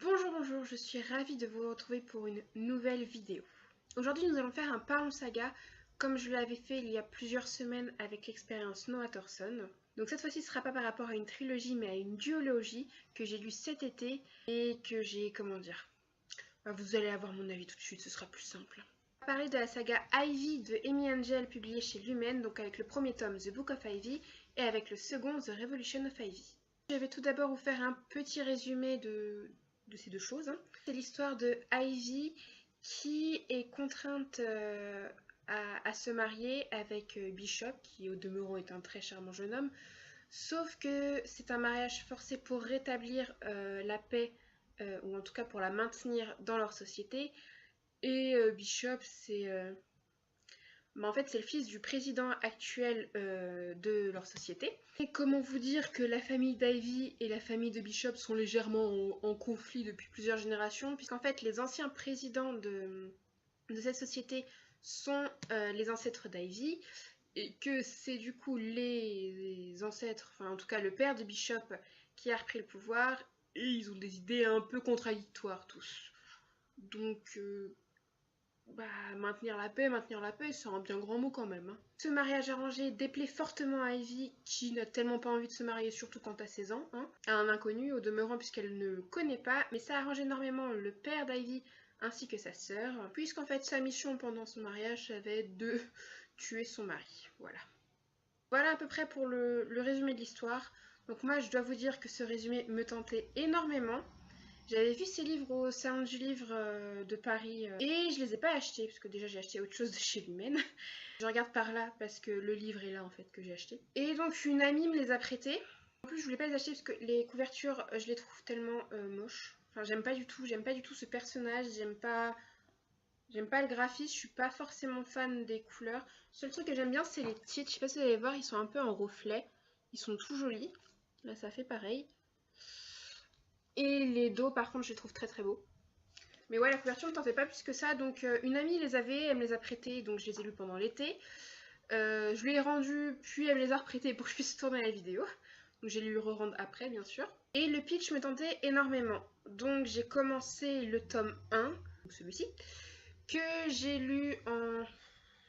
Bonjour, je suis ravie de vous retrouver pour une nouvelle vidéo. Aujourd'hui, nous allons faire un Parlons Saga, comme je l'avais fait il y a plusieurs semaines avec l'expérience Noah Thorson. Donc cette fois-ci, ce ne sera pas par rapport à une trilogie, mais à une duologie que j'ai lue cet été et que j'ai, vous allez avoir mon avis tout de suite, ce sera plus simple. On va parler de la saga Ivy de Amy Angel publiée chez Lumen, donc avec le premier tome The Book of Ivy et avec le second The Revolution of Ivy. Je vais tout d'abord vous faire un petit résumé de ces deux choses. C'est l'histoire de Ivy qui est contrainte à se marier avec Bishop, qui au demeurant est un très charmant jeune homme, sauf que c'est un mariage forcé pour rétablir la paix, ou en tout cas pour la maintenir dans leur société. Et Bishop, en fait, c'est le fils du président actuel de leur société. Et comment vous dire que la famille d'Ivy et la famille de Bishop sont légèrement en conflit depuis plusieurs générations, puisqu'en fait, les anciens présidents de cette société sont les ancêtres d'Ivy, et que c'est du coup les ancêtres, enfin en tout cas le père de Bishop, qui a repris le pouvoir, et ils ont des idées un peu contradictoires tous. Donc... maintenir la paix, c'est un bien grand mot quand même. Hein. Ce mariage arrangé déplaît fortement à Ivy, qui n'a tellement pas envie de se marier, surtout quand à 16 ans, hein, à un inconnu, au demeurant puisqu'elle ne le connaît pas, mais ça arrange énormément le père d'Ivy ainsi que sa sœur, puisqu'en fait sa mission pendant son mariage, ça va être de tuer son mari. Voilà. Voilà à peu près pour le résumé de l'histoire. Donc moi, je dois vous dire que ce résumé me tentait énormément. J'avais vu ces livres au salon du livre de Paris et je les ai pas achetés parce que déjà j'ai acheté autre chose de chez Lumen. Je regarde par là parce que le livre est là en fait que j'ai acheté. Et donc une amie me les a prêtés. En plus je voulais pas les acheter parce que les couvertures je les trouve tellement moches. Enfin j'aime pas du tout ce personnage, j'aime pas le graphisme, je suis pas forcément fan des couleurs. Le seul truc que j'aime bien c'est les titres, je sais pas si vous allez voir, ils sont un peu en reflet. Ils sont tout jolis. Là ça fait pareil. Et les dos, par contre, je les trouve très très beaux. Mais ouais, la couverture ne tentait pas plus que ça. Donc, une amie les avait, elle me les a prêtés, donc je les ai lus pendant l'été. Je lui ai rendu, puis elle me les a reprêtés pour que je puisse tourner la vidéo. Donc, j'ai dû le re-rendre après, bien sûr. Et le pitch me tentait énormément. Donc, j'ai commencé le tome 1, donc celui-ci, que j'ai lu en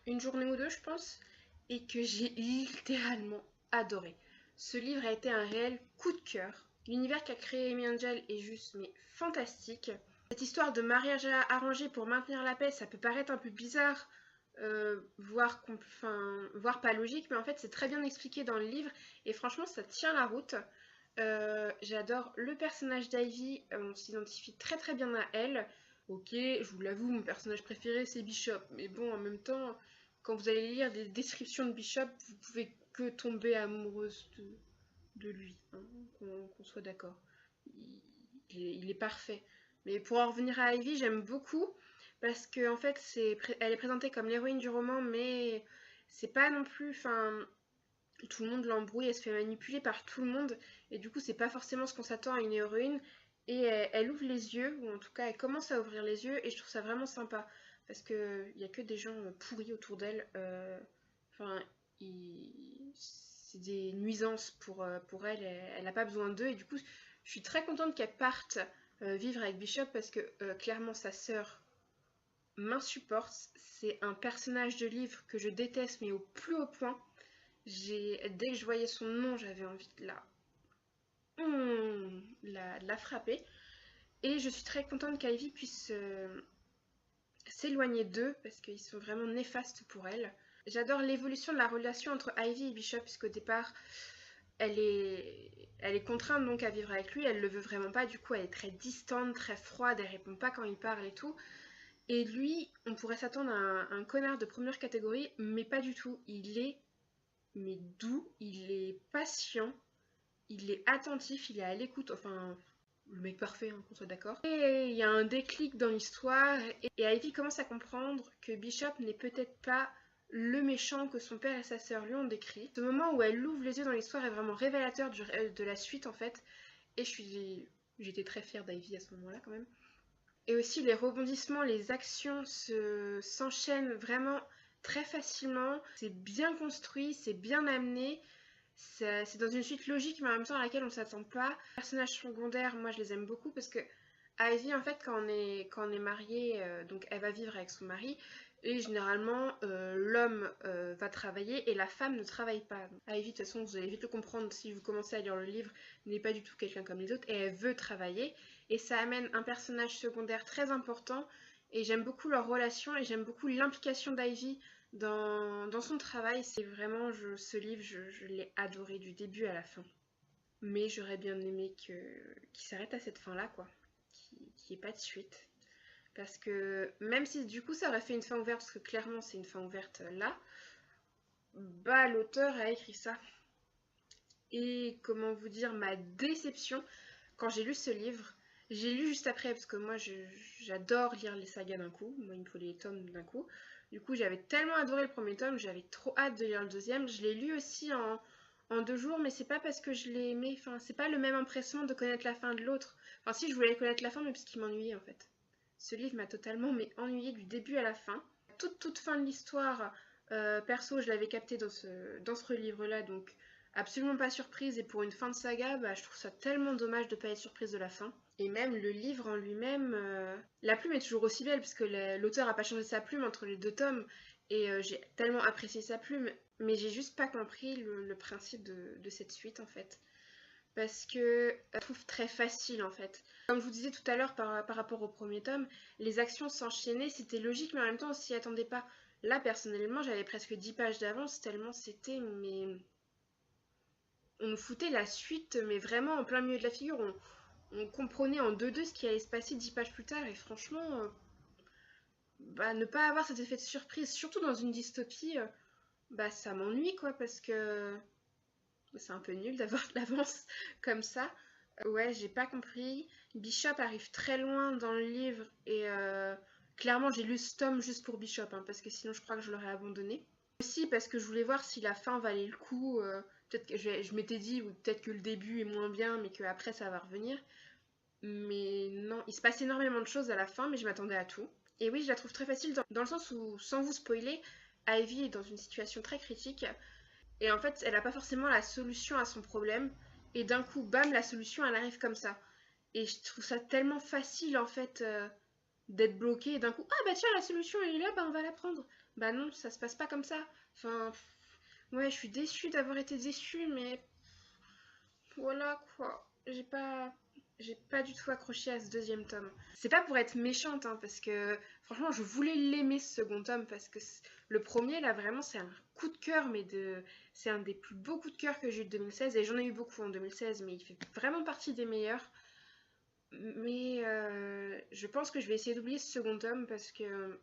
une journée ou deux, je pense, et que j'ai littéralement adoré. Ce livre a été un réel coup de cœur. L'univers qu'a créé Amy Angel est juste mais fantastique. Cette histoire de mariage arrangé pour maintenir la paix, ça peut paraître un peu bizarre, voire pas logique, mais en fait c'est très bien expliqué dans le livre et franchement ça tient la route. J'adore le personnage d'Ivy, on s'identifie très très bien à elle. Ok, je vous l'avoue, mon personnage préféré c'est Bishop, mais bon en même temps, quand vous allez lire des descriptions de Bishop, vous pouvez que tomber amoureuse de lui, hein, qu'on soit d'accord. Il est parfait. Mais pour en revenir à Ivy, j'aime beaucoup parce que en fait, elle est présentée comme l'héroïne du roman, mais c'est pas non plus, tout le monde l'embrouille, elle se fait manipuler par tout le monde, et du coup, c'est pas forcément ce qu'on s'attend à une héroïne. Et elle ouvre les yeux, ou en tout cas, elle commence à ouvrir les yeux, et je trouve ça vraiment sympa parce que il y a que des gens pourris autour d'elle. Enfin, c'est des nuisances pour elle. Elle n'a pas besoin d'eux, et du coup, je suis très contente qu'elle parte vivre avec Bishop parce que clairement sa sœur m'insupporte. C'est un personnage de livre que je déteste mais au plus haut point. Dès que je voyais son nom, j'avais envie de la frapper. Et je suis très contente qu'Ivy puisse s'éloigner d'eux parce qu'ils sont vraiment néfastes pour elle. J'adore l'évolution de la relation entre Ivy et Bishop puisqu'au départ, elle est contrainte donc à vivre avec lui, elle le veut vraiment pas, du coup elle est très distante, très froide, elle répond pas quand il parle et tout. Et lui, on pourrait s'attendre à un connard de première catégorie, mais pas du tout. Il est doux, il est patient, il est attentif, il est à l'écoute, enfin le mec parfait, hein, qu'on soit d'accord. Et il y a un déclic dans l'histoire, et Ivy commence à comprendre que Bishop n'est peut-être pas le méchant que son père et sa sœur lui ont décrit. Ce moment où elle ouvre les yeux dans l'histoire est vraiment révélateur de la suite en fait. Et j'étais très fière d'Ivy à ce moment-là quand même. Et aussi les rebondissements, les actions s'enchaînent vraiment très facilement. C'est bien construit, c'est bien amené. C'est dans une suite logique mais en même temps à laquelle on ne s'attend pas. Les personnages secondaires, moi je les aime beaucoup parce que Ivy, en fait, quand on est marié, donc elle va vivre avec son mari, et généralement, l'homme va travailler et la femme ne travaille pas. Donc, Ivy, de toute façon, vous allez vite le comprendre si vous commencez à lire le livre, n'est pas du tout quelqu'un comme les autres, et elle veut travailler, et ça amène un personnage secondaire très important, et j'aime beaucoup leur relation, et j'aime beaucoup l'implication d'Ivy dans son travail. C'est vraiment, ce livre, je l'ai adoré du début à la fin. Mais j'aurais bien aimé qu'il s'arrête à cette fin-là, quoi. Qu'il n'y ait pas de suite. Parce que même si du coup ça aurait fait une fin ouverte, parce que clairement c'est une fin ouverte là, bah l'auteur a écrit ça. Et comment vous dire, ma déception quand j'ai lu ce livre, j'ai lu juste après, parce que moi j'adore lire les sagas d'un coup, moi il me faut les tomes d'un coup. Du coup j'avais tellement adoré le premier tome, j'avais trop hâte de lire le deuxième. Je l'ai lu aussi en 2 jours, mais c'est pas parce que je l'ai aimé, enfin c'est pas le même empressement de connaître la fin de l'autre. Enfin si, je voulais connaître la fin, mais parce qu'il m'ennuyait en fait. Ce livre m'a totalement ennuyé du début à la fin. Toute fin de l'histoire, perso, je l'avais capté dans ce livre-là, donc absolument pas surprise. Et pour une fin de saga, bah, je trouve ça tellement dommage de ne pas être surprise de la fin. Et même le livre en lui-même, la plume est toujours aussi belle, puisque l'auteur a pas changé sa plume entre les 2 tomes. Et j'ai tellement apprécié sa plume, mais j'ai juste pas compris le principe de cette suite en fait. Parce que je trouve très facile en fait. Comme je vous disais tout à l'heure par rapport au premier tome, les actions s'enchaînaient, c'était logique, mais en même temps on s'y attendait pas. Là personnellement j'avais presque 10 pages d'avance tellement c'était, mais on nous foutait la suite, mais vraiment en plein milieu de la figure. On comprenait en 2-2 ce qui allait se passer 10 pages plus tard, et franchement, bah, ne pas avoir cet effet de surprise, surtout dans une dystopie, bah ça m'ennuie quoi, parce que c'est un peu nul d'avoir de l'avance comme ça. Ouais, j'ai pas compris. Bishop arrive très loin dans le livre et clairement j'ai lu ce tome juste pour Bishop, hein, parce que sinon je crois que je l'aurais abandonné. Aussi parce que je voulais voir si la fin valait le coup. Peut-être que je m'étais dit, ou peut-être que le début est moins bien, mais qu'après ça va revenir. Mais non, il se passe énormément de choses à la fin, mais je m'attendais à tout. Et oui, je la trouve très facile dans le sens où, sans vous spoiler, Ivy est dans une situation très critique. Et en fait, elle n'a pas forcément la solution à son problème. Et d'un coup, bam, la solution, elle arrive comme ça. Et je trouve ça tellement facile, en fait, d'être bloqué. Et d'un coup, ah bah tiens, la solution, elle est là, bah on va la prendre. Bah non, ça se passe pas comme ça. Enfin, ouais, je suis déçue d'avoir été déçue, mais voilà quoi. J'ai pas du tout accroché à ce 2e tome. C'est pas pour être méchante, hein, parce que franchement, je voulais l'aimer ce second tome, parce que le premier, là, vraiment, c'est un coup de cœur, c'est un des plus beaux coups de cœur que j'ai eu de 2016, et j'en ai eu beaucoup en 2016, mais il fait vraiment partie des meilleurs. Mais je pense que je vais essayer d'oublier ce second tome, parce que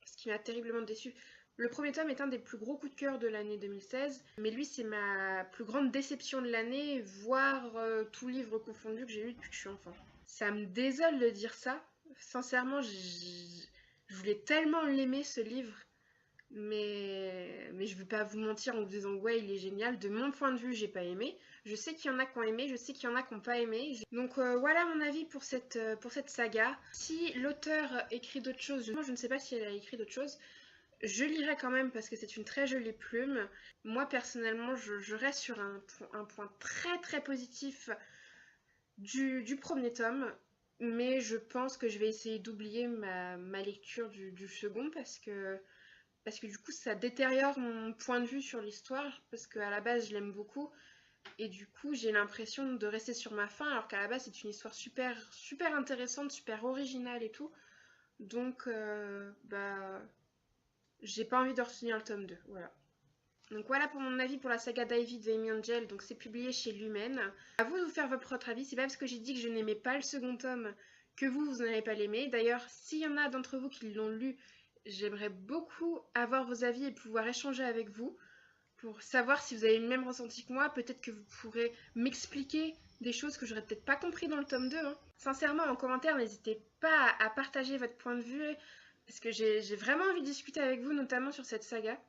ce qui m'a terriblement déçue. Le premier tome est un des plus gros coups de cœur de l'année 2016, mais lui c'est ma plus grande déception de l'année, voire tout livre confondu que j'ai lu depuis que je suis enfant. Ça me désole de dire ça, sincèrement je voulais tellement l'aimer ce livre, mais je ne vais pas vous mentir en vous disant ouais il est génial. De mon point de vue j'ai pas aimé, je sais qu'il y en a qui ont aimé, je sais qu'il y en a qui n'ont pas aimé. Donc voilà mon avis pour cette saga. Si l'auteur écrit d'autres choses, moi je ne sais pas si elle a écrit d'autres choses, je lirai quand même parce que c'est une très jolie plume. Moi personnellement je reste sur un point très très positif du premier tome. Mais je pense que je vais essayer d'oublier ma lecture du second, parce que du coup ça détériore mon point de vue sur l'histoire, parce qu'à la base je l'aime beaucoup et du coup j'ai l'impression de rester sur ma faim, alors qu'à la base c'est une histoire super super intéressante, super originale et tout. Donc bah j'ai pas envie de retenir le tome 2, voilà. Donc voilà pour mon avis pour la saga d'Ivy de Amy Angel, donc c'est publié chez Lumen. À vous de vous faire votre avis, c'est pas parce que j'ai dit que je n'aimais pas le second tome que vous n'allez pas l'aimer. D'ailleurs, s'il y en a d'entre vous qui l'ont lu, j'aimerais beaucoup avoir vos avis et pouvoir échanger avec vous pour savoir si vous avez le même ressenti que moi. Peut-être que vous pourrez m'expliquer des choses que j'aurais peut-être pas compris dans le tome 2. Hein. Sincèrement, en commentaire, n'hésitez pas à partager votre point de vue, parce que j'ai vraiment envie de discuter avec vous, notamment sur cette saga.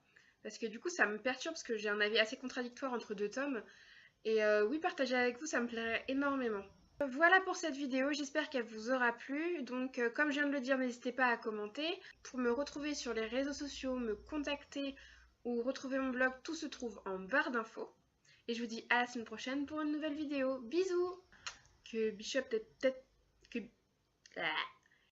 Parce que du coup, ça me perturbe, parce que j'ai un avis assez contradictoire entre 2 tomes. Et oui, partager avec vous, ça me plairait énormément. Voilà pour cette vidéo, j'espère qu'elle vous aura plu. Donc comme je viens de le dire, n'hésitez pas à commenter. Pour me retrouver sur les réseaux sociaux, me contacter ou retrouver mon blog, tout se trouve en barre d'infos. Et je vous dis à la semaine prochaine pour une nouvelle vidéo. Bisous! Que Bishop peut-être... Ah.